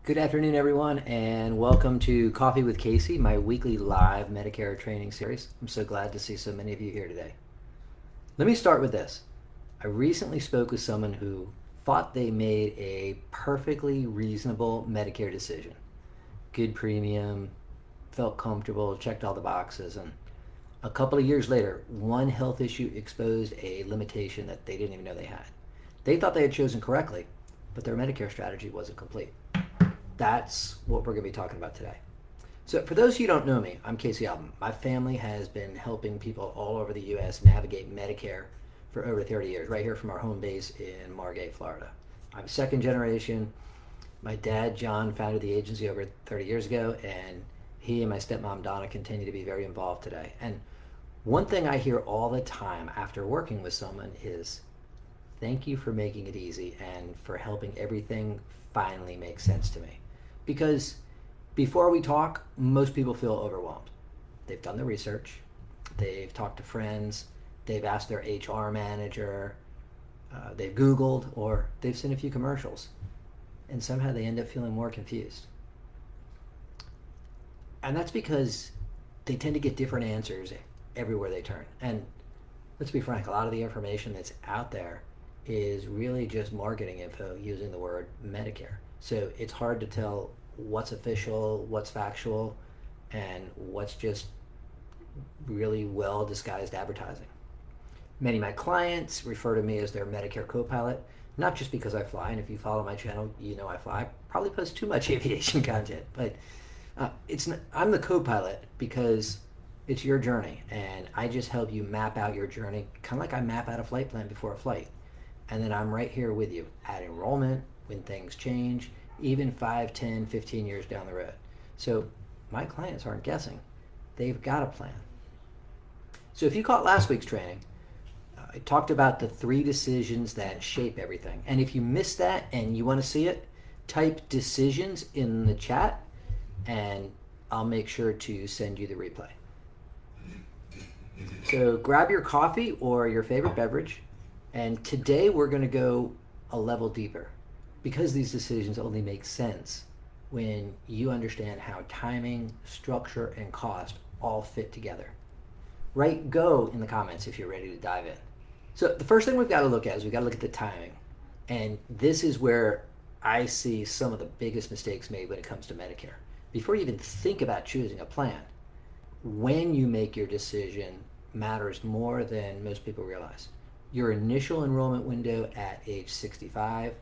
Good afternoon, everyone, and welcome to Coffee with Casey, my weekly live Medicare training series. I'm so glad to see so many of you here today. Let me start with this. I recently spoke with someone who thought they made a perfectly reasonable Medicare decision. Good premium, felt comfortable, checked all the boxes, and a couple of years later, one health issue exposed a limitation that they didn't even know they had. They thought they had chosen correctly, but their Medicare strategy wasn't complete. That's what we're going to be talking about today. So for those of you who don't know me, I'm Casey Album. My family has been helping people all over the U.S. navigate Medicare for over 30 years, right here from our home base in Margate, Florida. I'm second generation. My dad, John, founded the agency over 30 years ago, and he and my stepmom, Donna, continue to be very involved today. And one thing I hear all the time after working with someone is, thank you for making it easy and for helping everything finally make sense to me. Because before we talk, most people feel overwhelmed. They've done the research, they've talked to friends, they've asked their HR manager, they've Googled, or they've seen a few commercials, and somehow they end up feeling more confused. And that's because they tend to get different answers everywhere they turn. And let's be frank, a lot of the information that's out there is really just marketing info using the word Medicare. So it's hard to tell what's official, what's factual, and what's just really well disguised advertising. Many of my clients refer to me as their Medicare co-pilot, not just because I fly, and if you follow my channel, you know I fly. I probably post too much aviation content, but I'm the co-pilot because it's your journey, and I just help you map out your journey, kind of like I map out a flight plan before a flight. And then I'm right here with you at enrollment, when things change, even 5, 10, 15 years down the road. So my clients aren't guessing. They've got a plan. So if you caught last week's training, I talked about the 3 decisions that shape everything. And if you missed that and you want to see it, type decisions in the chat and I'll make sure to send you the replay. So grab your coffee or your favorite beverage. And today we're going to go a level deeper because these decisions only make sense when you understand how timing, structure, and cost all fit together. Write go in the comments if you're ready to dive in. So the first thing we've got to look at is we've got to look at the timing. And this is where I see some of the biggest mistakes made when it comes to Medicare. Before you even think about choosing a plan, when you make your decision matters more than most people realize. Your initial enrollment window at age 65,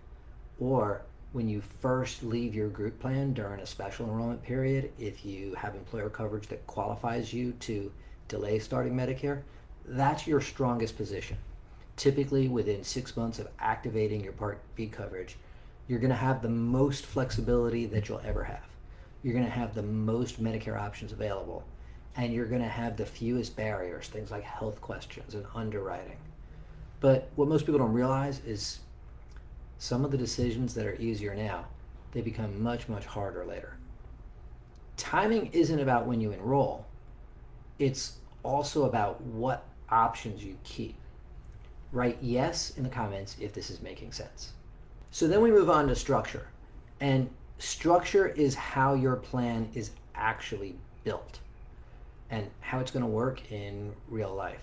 or when you first leave your group plan during a special enrollment period, if you have employer coverage that qualifies you to delay starting Medicare, that's your strongest position. Typically within 6 months of activating your Part B coverage, you're going to have the most flexibility that you'll ever have. You're going to have the most Medicare options available, and you're going to have the fewest barriers, things like health questions and underwriting. But what most people don't realize is some of the decisions that are easier now, they become much, much harder later. Timing isn't about when you enroll. It's also about what options you keep. Write yes in the comments if this is making sense. So then we move on to structure. And structure is how your plan is actually built and how it's going to work in real life.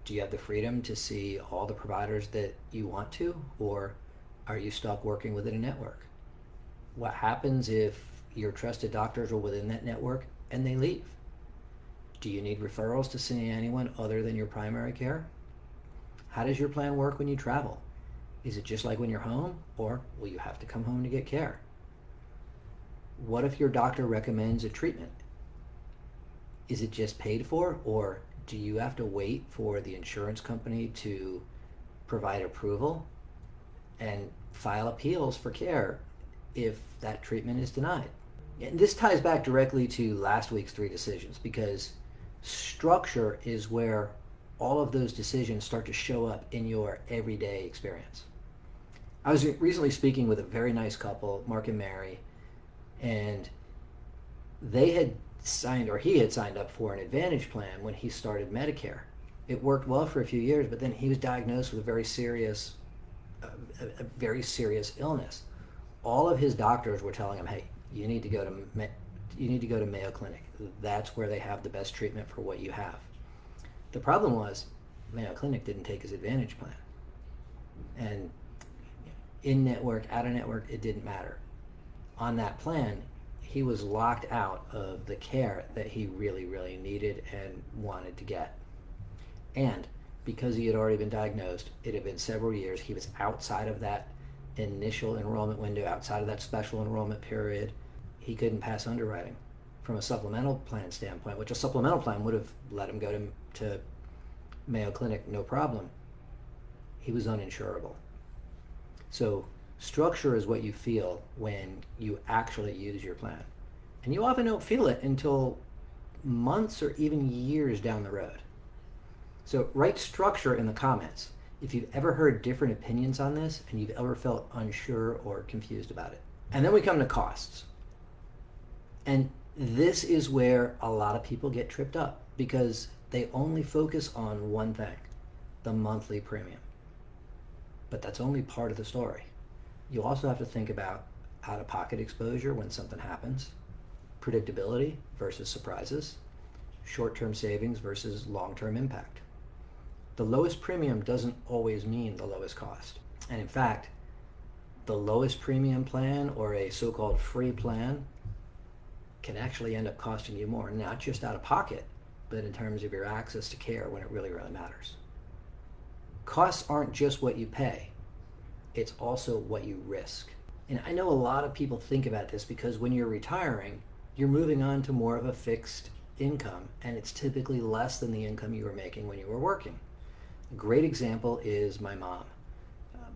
Do you have the freedom to see all the providers that you want to, or are you stuck working within a network? What happens if your trusted doctors are within that network and they leave? Do you need referrals to see anyone other than your primary care? How does your plan work when you travel? Is it just like when you're home, or will you have to come home to get care? What if your doctor recommends a treatment? Is it just paid for, or do you have to wait for the insurance company to provide approval and file appeals for care if that treatment is denied? And this ties back directly to last week's 3 decisions, because structure is where all of those decisions start to show up in your everyday experience. I was recently speaking with a very nice couple, Mark and Mary, and they had signed, or he had signed up for an Advantage plan when he started Medicare. It worked well for a few years, but then he was diagnosed with a very serious illness. all of his doctors were telling him, hey, you need to go to Mayo Clinic. That's where they have the best treatment for what you have. The problem was Mayo Clinic didn't take his Advantage plan. And in network, out of network, it didn't matter. On that plan, he was locked out of the care that he really, really needed and wanted to get. And because he had already been diagnosed, it had been several years, he was outside of that initial enrollment window, outside of that special enrollment period. He couldn't pass underwriting from a supplemental plan standpoint, which a supplemental plan would have let him go to Mayo Clinic, no problem. He was uninsurable. So structure is what you feel when you actually use your plan. And you often don't feel it until months or even years down the road. So write structure in the comments if you've ever heard different opinions on this and you've ever felt unsure or confused about it. And then we come to costs. And this is where a lot of people get tripped up because they only focus on one thing, the monthly premium. But that's only part of the story. You also have to think about out-of-pocket exposure when something happens, predictability versus surprises, short-term savings versus long-term impact. The lowest premium doesn't always mean the lowest cost. And in fact, the lowest premium plan or a so-called free plan can actually end up costing you more, not just out of pocket, but in terms of your access to care when it really, really matters. Costs aren't just what you pay, it's also what you risk. And I know a lot of people think about this because when you're retiring, you're moving on to more of a fixed income, and it's typically less than the income you were making when you were working. A great example is my mom.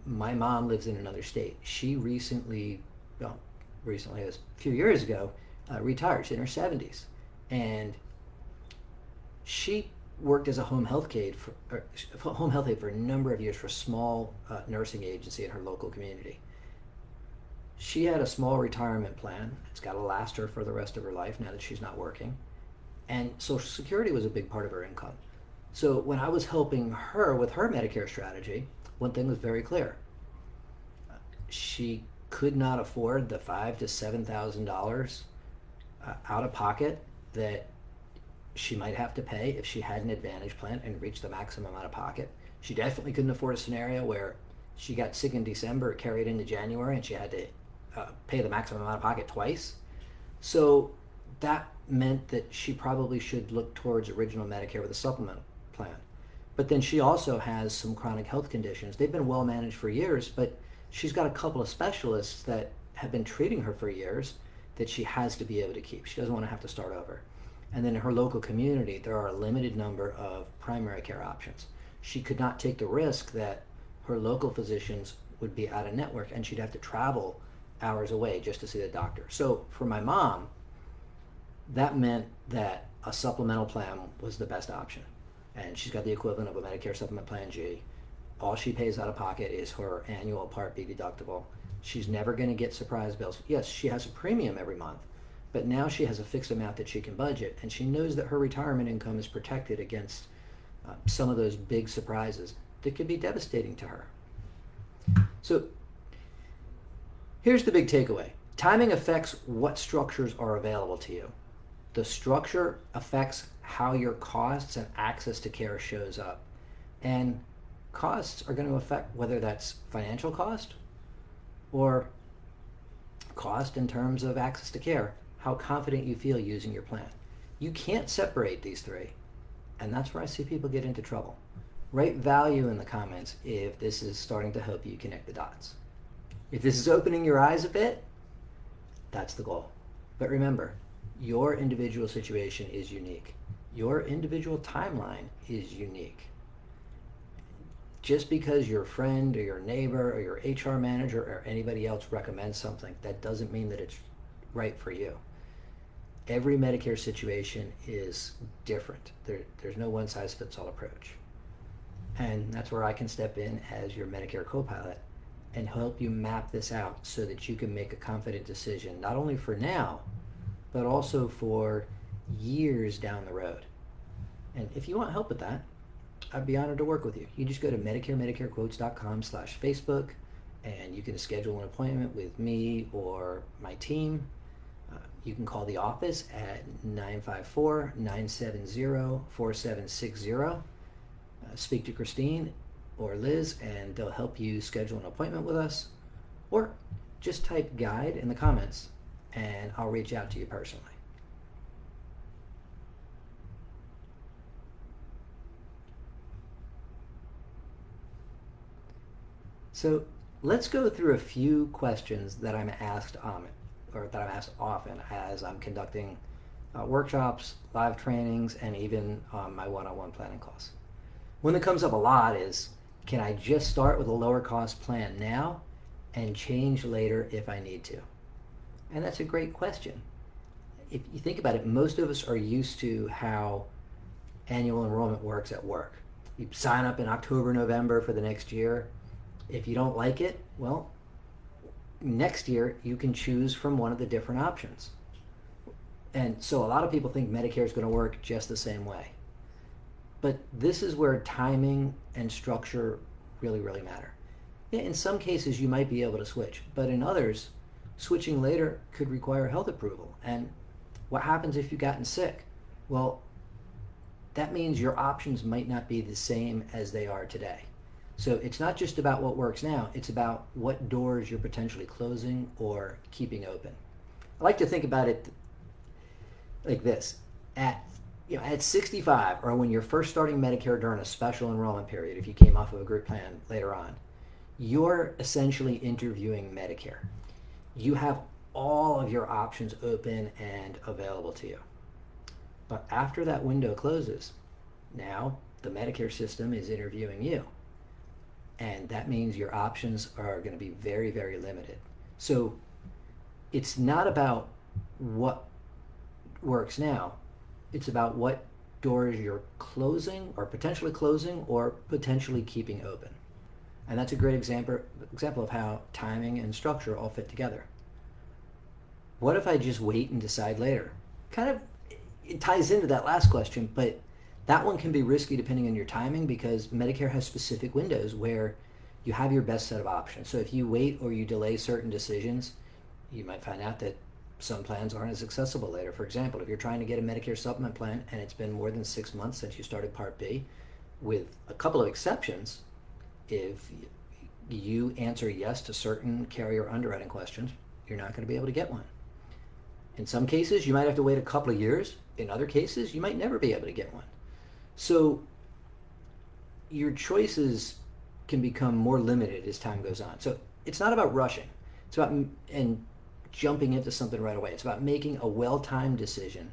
My mom lives in another state. She recently, it was a few years ago, retired. She's in her 70s. And she worked as a home health aide for a number of years for a small nursing agency in her local community. She had a small retirement plan. It's got to last her for the rest of her life now that she's not working. And Social Security was a big part of her income. So when I was helping her with her Medicare strategy, one thing was very clear. She could not afford the $5,000 to $7,000 out of pocket that she might have to pay if she had an Advantage plan and reached the maximum out of pocket. She definitely couldn't afford a scenario where she got sick in December, it carried into January, and she had to pay the maximum out of pocket twice. So that meant that she probably should look towards original Medicare with a supplemental plan. But then she also has some chronic health conditions. They've been well managed for years, but she's got a couple of specialists that have been treating her for years that she has to be able to keep. She doesn't want to have to start over. And then in her local community, there are a limited number of primary care options. She could not take the risk that her local physicians would be out of network and she'd have to travel hours away just to see the doctor. So for my mom, that meant that a supplemental plan was the best option. And she's got the equivalent of a Medicare Supplement Plan G. All she pays out of pocket is her annual Part B deductible. She's never going to get surprise bills. Yes, she has a premium every month, but now she has a fixed amount that she can budget, and she knows that her retirement income is protected against some of those big surprises that could be devastating to her. So here's the big takeaway. Timing affects what structures are available to you. The structure affects how your costs and access to care shows up. And costs are going to affect whether that's financial cost or cost in terms of access to care, how confident you feel using your plan. You can't separate these three, and that's where I see people get into trouble. Write value in the comments if this is starting to help you connect the dots. If this is opening your eyes a bit, that's the goal. But remember, your individual situation is unique. Your individual timeline is unique. Just because your friend or your neighbor or your HR manager or anybody else recommends something, that doesn't mean that it's right for you. Every Medicare situation is different. There's no one-size-fits-all approach. And that's where I can step in as your Medicare co-pilot and help you map this out so that you can make a confident decision, not only for now, but also for years down the road. And if you want help with that, I'd be honored to work with you. You just go to MedicareQuotes.com/Facebook, and you can schedule an appointment with me or my team. You can call the office at 954-970-4760. Speak to Christine or Liz, and they'll help you schedule an appointment with us. Or just type guide in the comments, and I'll reach out to you personally. So let's go through a few questions that I'm asked often as I'm conducting workshops, live trainings, and even my one-on-one planning calls. One that comes up a lot is, can I just start with a lower cost plan now and change later if I need to? And that's a great question. If you think about it, most of us are used to how annual enrollment works at work. You sign up in October, November for the next year. If you don't like it, well, next year you can choose from one of the different options. And so a lot of people think Medicare is going to work just the same way. But this is where timing and structure really, really matter. Yeah, in some cases you might be able to switch, but in others, switching later could require health approval. And what happens if you've gotten sick? Well, that means your options might not be the same as they are today. So it's not just about what works now, it's about what doors you're potentially closing or keeping open. I like to think about it like this. At 65, or when you're first starting Medicare during a special enrollment period, if you came off of a group plan later on, you're essentially interviewing Medicare. You have all of your options open and available to you. But after that window closes, now the Medicare system is interviewing you. And that means your options are going to be very, very limited. So it's not about what works now. It's about what doors you're closing or potentially keeping open. And that's a great example of how timing and structure all fit together. What if I just wait and decide later? It ties into that last question, but that one can be risky depending on your timing, because Medicare has specific windows where you have your best set of options. So if you wait or you delay certain decisions, you might find out that some plans aren't as accessible later. For example, if you're trying to get a Medicare supplement plan and it's been more than 6 months since you started Part B, with a couple of exceptions, if you answer yes to certain carrier underwriting questions, you're not going to be able to get one. In some cases, you might have to wait a couple of years. In other cases, you might never be able to get one. So your choices can become more limited as time goes on. So it's not about rushing. It's about jumping into something right away. It's about making a well-timed decision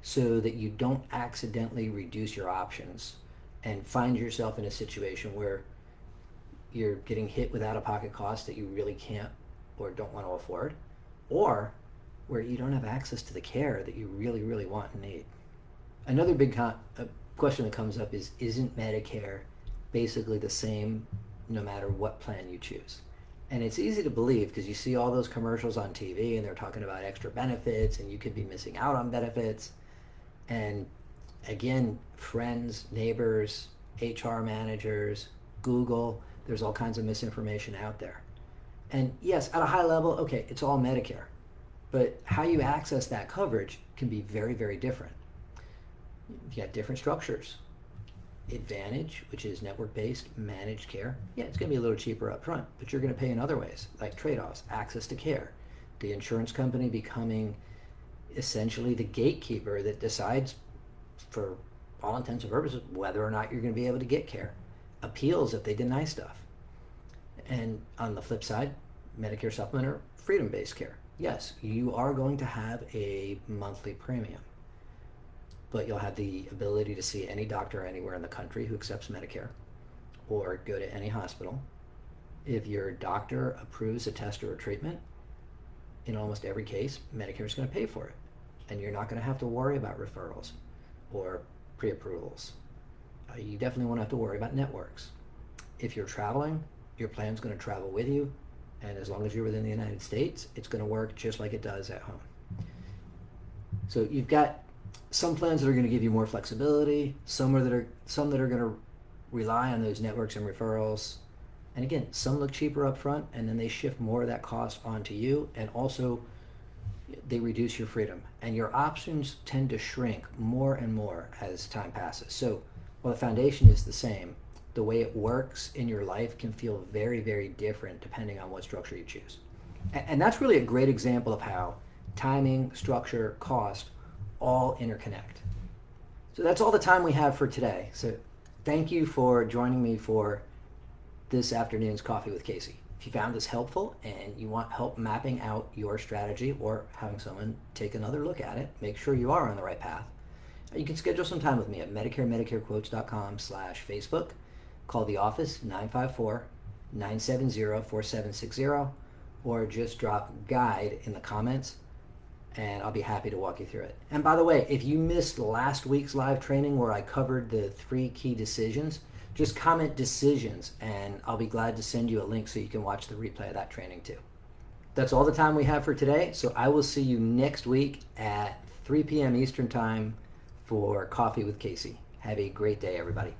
so that you don't accidentally reduce your options and find yourself in a situation where you're getting hit with out-of-pocket costs that you really can't or don't want to afford, or where you don't have access to the care that you really, really want and need. Another big question that comes up is, isn't Medicare basically the same no matter what plan you choose? And it's easy to believe because you see all those commercials on TV and they're talking about extra benefits and you could be missing out on benefits. And again, friends, neighbors, HR managers, Google, there's all kinds of misinformation out there. And yes, at a high level, okay, it's all Medicare. But how you access that coverage can be very, very different. You got different structures. Advantage, which is network-based managed care, yeah, it's going to be a little cheaper up front, but you're going to pay in other ways, like trade-offs, access to care, the insurance company becoming essentially the gatekeeper that decides, for all intents and purposes, whether or not you're going to be able to get care, appeals if they deny stuff. And on the flip side, Medicare supplement or freedom-based care. Yes, you are going to have a monthly premium, but you'll have the ability to see any doctor anywhere in the country who accepts Medicare, or go to any hospital. If your doctor approves a test or a treatment, in almost every case, Medicare is going to pay for it. And you're not going to have to worry about referrals or pre-approvals. You definitely won't have to worry about networks. If you're traveling, your plan's going to travel with you, and as long as you're within the United States, it's going to work just like it does at home. So you've got some plans that are going to give you more flexibility, some that are going to rely on those networks and referrals, And again, some look cheaper up front, and then they shift more of that cost onto you, and also they reduce your freedom. And your options tend to shrink more and more as time passes. So while the foundation is the same, the way it works in your life can feel very, very different depending on what structure you choose. And that's really a great example of how timing, structure, cost all interconnect. So that's all the time we have for today. So thank you for joining me for this afternoon's Coffee with Casey. If you found this helpful and you want help mapping out your strategy or having someone take another look at it, make sure you are on the right path. You can schedule some time with me at MedicareQuotes.com/Facebook. Call the office 954-970-4760, or just drop guide in the comments and I'll be happy to walk you through it. And by the way, if you missed last week's live training where I covered the 3 key decisions, just comment decisions and I'll be glad to send you a link so you can watch the replay of that training too. That's all the time we have for today, so I will see you next week at 3 p.m. Eastern Time for Coffee with Casey. Have a great day, everybody.